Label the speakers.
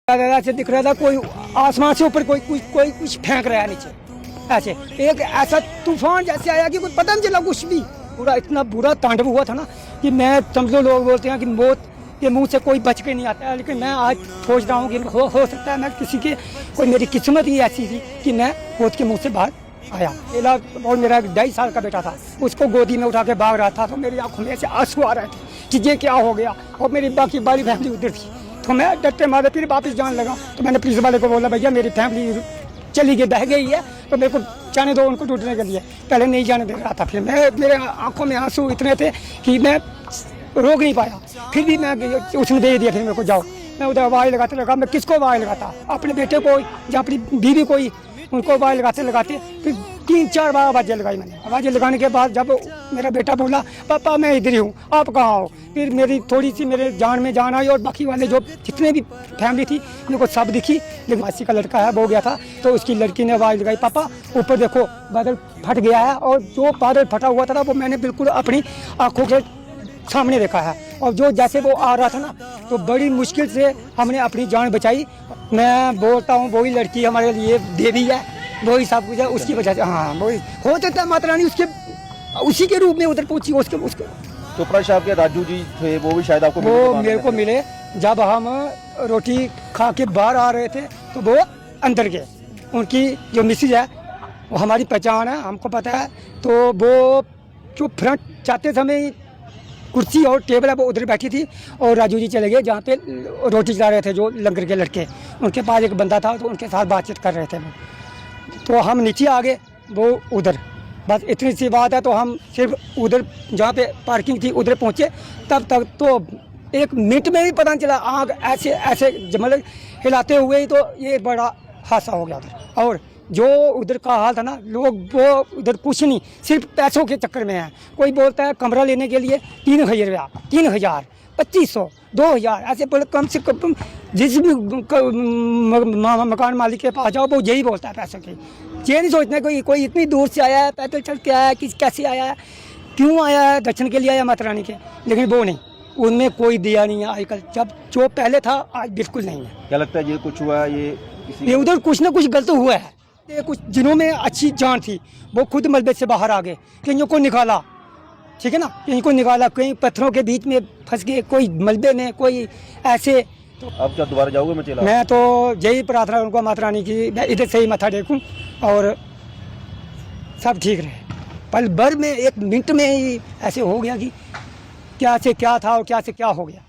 Speaker 1: ऐसे दिख रहा था कोई आसमान से ऊपर कोई कुछ फेंक रहा है नीचे। ऐसे एक ऐसा तूफान जैसे आया कि कोई पता नहीं चला कुछ भी। पूरा इतना बुरा तांडव हुआ था ना कि मैं समझो, लोग बोलते हैं कि मौत के मुंह से कोई बच के नहीं आता है, लेकिन मैं आज सोच रहा हूँ कि हो सकता है मैं किसी के कोई मेरी किस्मत ही ऐसी थी कि मैं मौत के मुंह से बाहर आया। अकेला और मेरा 2.5 साल का बेटा था, उसको गोदी में उठा के भाग रहा था, तो मेरी आंखों में ऐसे आंसू आ रहे थे कि ये क्या हो गया। और मेरी बाकी बारी फैमिली उधर थी, तो मैं डरते मारे फिर वापस जाने लगा। तो मैंने पुलिस वाले को बोला, भैया मेरी फैमिली चली गई, बह गई है, तो मेरे को जाने दो उनको ढूंढने के लिए। पहले नहीं जाने दे रहा था, फिर मेरे आंखों में आंसू इतने थे कि मैं रोक नहीं पाया। फिर भी मैं उसने दे दिया, फिर मेरे को जाओ। मैं उधर आवाज़ लगाते लगा, मैं किसको आवाज़ लगाता, अपने बेटे को या अपनी बीवी को ही, उनको आवाज़ लगाते फिर 3-4 बार आवाज़ें लगाई मैंने। आवाज़ें लगाने के बाद जब मेरा बेटा बोला, पापा मैं इधर ही हूँ, आप कहाँ हो, फिर मेरी थोड़ी सी मेरे जान में जान आई। और बाकी वाले जो जितने भी फैमिली थी मेरे को सब दिखी, लेकिन 80 का लड़का है वो गया था। तो उसकी लड़की ने आवाज़ लगाई, पापा ऊपर देखो बादल फट गया है। और जो बादल फटा हुआ था वो मैंने बिल्कुल अपनी आँखों के सामने देखा है। और जो जैसे वो आ रहा था ना, तो बड़ी मुश्किल से हमने अपनी जान बचाई। मैं बोलता हूँ वही लड़की हमारे लिए देवी है, वही सब कुछ है, उसकी वजह से। हाँ, वही हो सकता है माता रानी उसी के रूप में उधर पहुंची उसके।
Speaker 2: चोपड़ा साहब के राजू जी थे, वो भी शायद आपको
Speaker 1: वो मेरे को मिले जब हम रोटी खा के बाहर आ रहे थे, तो वो अंदर गए। उनकी जो मिसेज है वो हमारी पहचान है, हमको पता है। तो वो जो फ्रंट जाते समय कुर्सी और टेबल है वो उधर बैठी थी, और राजू जी चले गए जहाँ पे रोटी चला रहे थे जो लंगर के लड़के। उनके पास एक बंदा था, तो उनके साथ बातचीत कर रहे थे वो। तो हम नीचे आ गए, वो उधर, बस इतनी सी बात है। तो हम सिर्फ उधर जहाँ पे पार्किंग थी उधर पहुँचे, तब तक तो 1 मिनट में ही पता नहीं चला, आग ऐसे ऐसे मतलब हिलाते हुए ही तो ये बड़ा हादसा हो गया उधर। और जो उधर का हाल था ना, लोग वो उधर कुछ नहीं, सिर्फ पैसों के चक्कर में है। कोई बोलता है कमरा लेने के लिए 3,000 रुपया, 3,000, 2,500, 2,000 ऐसे बोले। कम से कम जिस भी मकान मालिक के पास जाओ वो यही बोलता है पैसों की। ये नहीं सोचना कोई इतनी दूर से आया है, पैदल चल के आया है, कैसे आया है, क्यों आया है, दर्शन के लिए आया माता रानी के। लेकिन वो नहीं, उनमें कोई दिया नहीं है आजकल, जब जो पहले था आज बिल्कुल नहीं है।
Speaker 2: क्या लगता है ये कुछ हुआ है, ये
Speaker 1: उधर कुछ ना कुछ गलत हुआ है। कुछ जिन्हों में अच्छी जान थी वो खुद मलबे से बाहर आ गए, कईयों को निकाला, ठीक है ना, कहीं को निकाला, कहीं पत्थरों के बीच में फंस गए, कोई मलबे में, कोई ऐसे।
Speaker 2: तो अब क्या दोबारा जाओगे मचेला?
Speaker 1: मैं तो यही प्रार्थना उनको माता रानी की, मैं इधर से ही मत्था टेकूं और सब ठीक रहे। पल भर में 1 मिनट में ही ऐसे हो गया कि क्या से क्या था और क्या से क्या हो गया।